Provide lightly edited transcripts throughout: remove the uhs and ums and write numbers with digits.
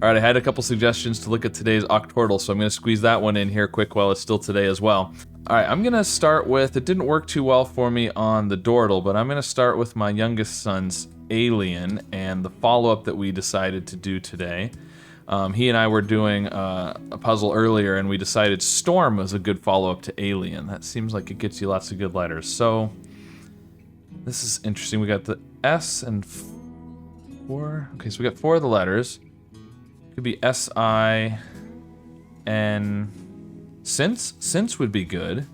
All right, I had a couple suggestions to look at today's Octordle, so I'm going to squeeze that one in here quick while it's still today as well. All right, I'm going to start with, it didn't work too well for me on the Dordle, but I'm going to start with my youngest son's Alien and the follow-up that we decided to do today. He and I were doing a puzzle earlier, and we decided Storm was a good follow-up to Alien. That seems like it gets you lots of good letters. So, this is interesting. We got the S and 4. Okay, so we got 4 of the letters. Could be S-I-N... Since? Since would be good.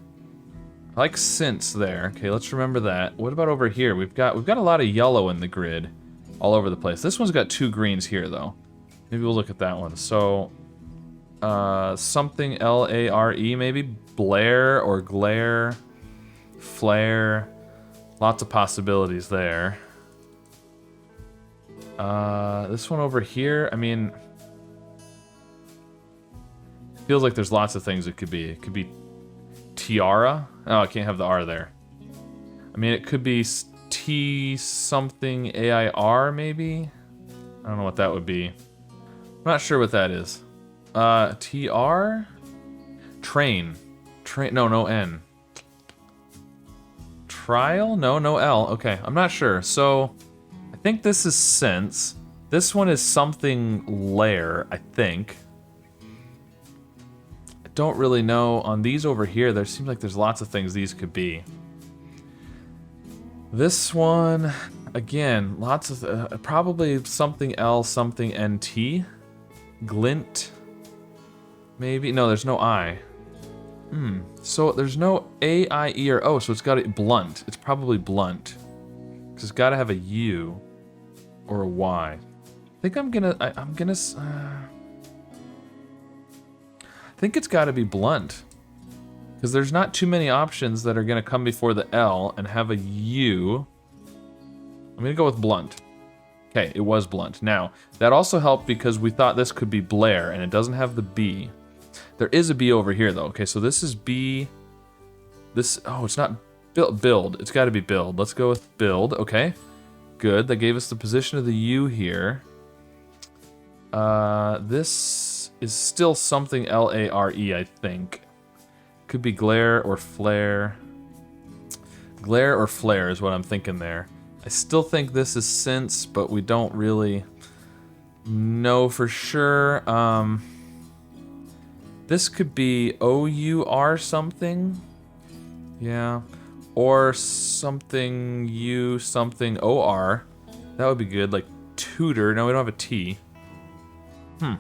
I like since there. Okay, let's remember that. What about over here? We've got a lot of yellow in the grid all over the place. This one's got 2 greens here, though. Maybe we'll look at that one. So, something L-A-R-E, maybe? Blair or glare. Flare. Lots of possibilities there. This one over here, I mean... Feels like there's lots of things it could be. It could be tiara. Oh, I can't have the R there. I mean, it could be T something A-I-R, maybe? I don't know what that would be. I'm not sure what that is. T-R? Train. Train. No, no N. Trial? No, no L. Okay, I'm not sure. So, I think this is sense. This one is something lair, I think. I don't really know. On these over here, there seems like there's lots of things these could be. This one, again, lots of... probably something L, something NT. Glint. Maybe. No, there's no I. So there's no A, I, E, or O, so it's got to be blunt. It's probably blunt. Because it's got to have a U or a Y. I think I'm gonna... I think it's got to be blunt. Because there's not too many options that are going to come before the L and have a U. I'm going to go with blunt. Okay, it was blunt. Now, that also helped because we thought this could be Blair, and it doesn't have the B. There is a B over here, though. Okay, so this is B. This, oh, it's not build. It's got to be build. Let's go with build. Okay, good. That gave us the position of the U here. This is still something L-A-R-E, I think. Could be glare or flare. Glare or flare is what I'm thinking there. I still think this is since, but we don't really know for sure. This could be O-U-R something. Yeah. Or something U something O-R. That would be good, like tutor. No, we don't have a T. I'm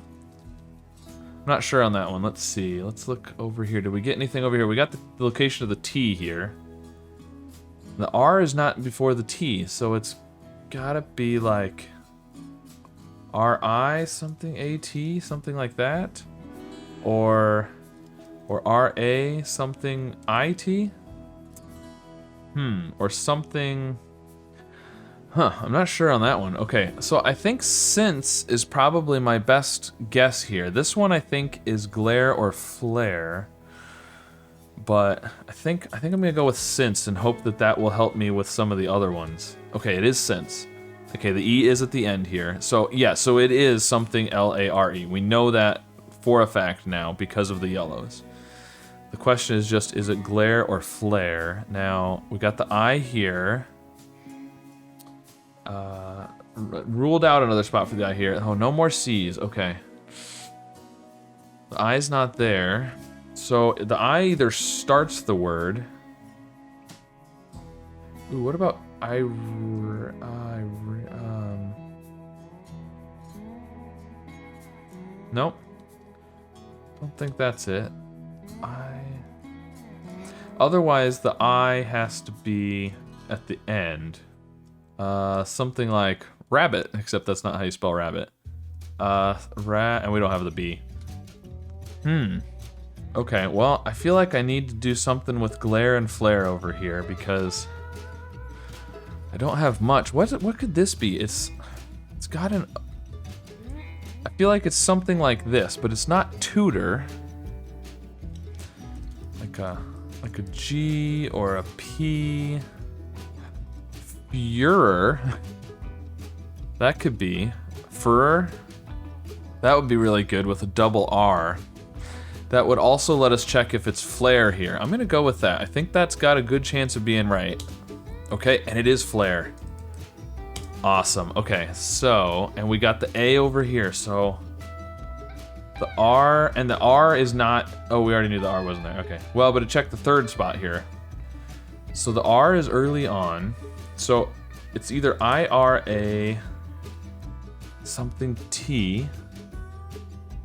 not sure on that one. Let's see. Let's look over here. Did we get anything over here? We got the location of the T here. The R is not before the T, so it's gotta be like R-I something A-T, something like that. Or R-A something I-T? Or something... I'm not sure on that one. Okay, so I think since is probably my best guess here. This one I think is glare or flare. But I think I'm gonna go with since and hope that that will help me with some of the other ones. Okay, it is since. Okay, the E is at the end here. So yeah, so it is something L-A-R-E. We know that for a fact now because of the yellows. The question is just, is it glare or flare? Now, we got the I here. Ruled out another spot for the I here. Oh, no more C's. Okay. The I's not there. So the I either starts the word. Ooh, what about Nope. Don't think that's it. Otherwise, the I has to be at the end. Something like rabbit, except that's not how you spell rabbit. And we don't have the B. Okay, well, I feel like I need to do something with glare and flare over here because I don't have much. What could this be? It's got an... I feel like it's something like this, but it's not tutor. Like a G or a P. Furor. That could be. Furor. That would be really good with a double R. That would also let us check if it's flare here. I'm gonna go with that. I think that's got a good chance of being right. Okay, and it is flare. Awesome. Okay, so, and we got the A over here, so the R, and the R is not, oh, we already knew the R wasn't there. Okay, well, but it checked the third spot here. So the R is early on. So it's either IRA something T,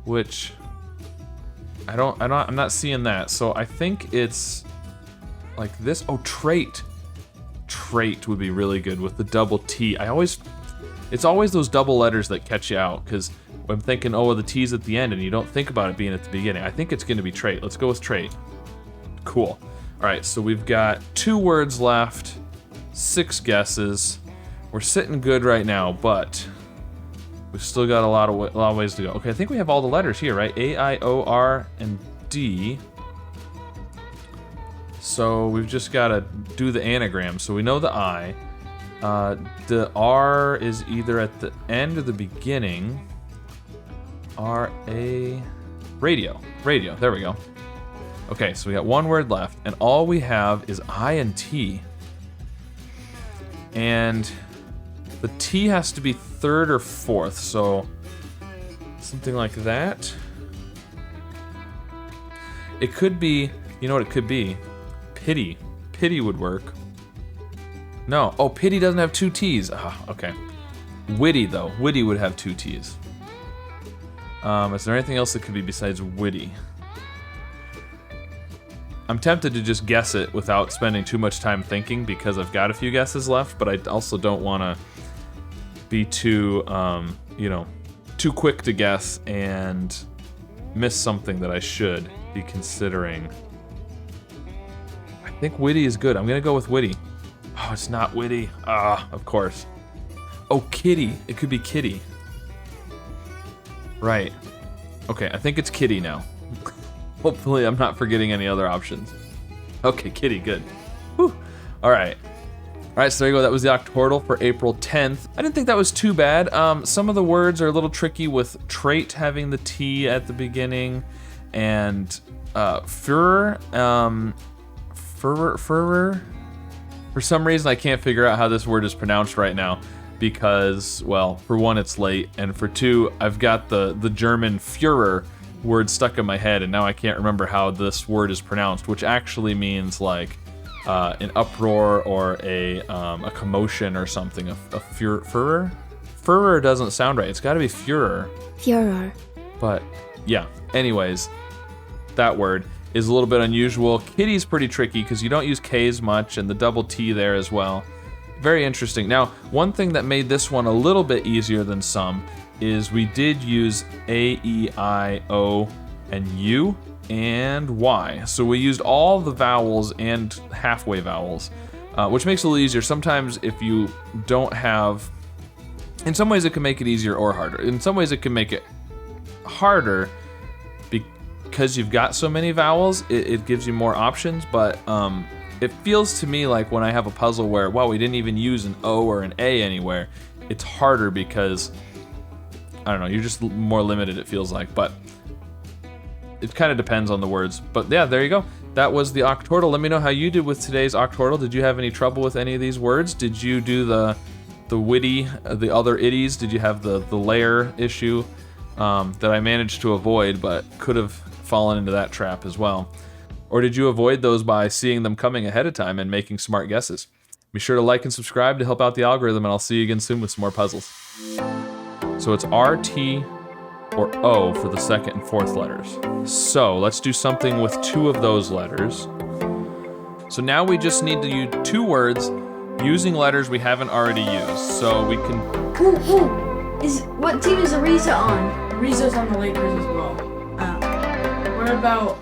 which I'm not seeing that. So I think it's like this. Oh, trait. Trait would be really good with the double T. It's always those double letters that catch you out, because I'm thinking, oh, the T's at the end, and you don't think about it being at the beginning. I think it's gonna be trait. Let's go with trait. Cool. All right, so we've got 2 words left, 6 guesses. We're sitting good right now, but we've still got a lot of ways to go. Okay, I think we have all the letters here, right? A, I, O, R, and D. So we've just got to do the anagram. So we know the I. The R is either at the end or the beginning. R-A... Radio. Radio. There we go. Okay, so we got 1 word left, and all we have is I and T. And the T has to be 3rd or 4th, so something like that. It could be, you know what it could be? Pity. Pity would work. No. Oh, pity doesn't have 2 T's. Ah, okay. Witty, though. Witty would have 2 T's. Is there anything else that could be besides witty? I'm tempted to just guess it without spending too much time thinking, because I've got a few guesses left, but I also don't want to be too, you know, too quick to guess and miss something that I should be considering. I think witty is good. I'm gonna go with witty. Oh, it's not witty. Ah, of course. Oh, kitty. It could be kitty. Right. Okay, I think it's kitty now. Hopefully I'm not forgetting any other options. Okay, kitty, good. Whew. All right. All right, so there you go. That was the Octordle for April 10th. I didn't think that was too bad. Some of the words are a little tricky with trait having the T at the beginning, and Führer. For some reason, I can't figure out how this word is pronounced right now, because, well, for one, it's late, and for two, I've got the German Führer word stuck in my head, and now I can't remember how this word is pronounced, which actually means like an uproar or a commotion or something. A Führer? Führer doesn't sound right. It's got to be Führer. Führer. But yeah. Anyways, that word is a little bit unusual. Kitty's pretty tricky because you don't use K's much, and the double T there as well. Very interesting. Now, one thing that made this one a little bit easier than some is we did use A, E, I, O, and U, and Y. So we used all the vowels and halfway vowels, which makes it a little easier. Sometimes if you don't have... In some ways it can make it easier or harder. In some ways it can make it harder because you've got so many vowels, it gives you more options, but it feels to me like when I have a puzzle where, wow, we didn't even use an O or an A anywhere, it's harder because, I don't know, you're just more limited, it feels like, but it kind of depends on the words. But yeah, there you go. That was the Octordle. Let me know how you did with today's Octordle. Did you have any trouble with any of these words? Did you do the witty, the other itties? Did you have the layer issue that I managed to avoid, but could have fallen into that trap as well? Or did you avoid those by seeing them coming ahead of time and making smart guesses? Be sure to like and subscribe to help out the algorithm, and I'll see you again soon with some more puzzles. So it's R, T, or O for the second and fourth letters. So let's do something with 2 of those letters. So now we just need to use 2 words using letters we haven't already used. So we can... What team is Ariza on? Ariza's on the Lakers as well. What about...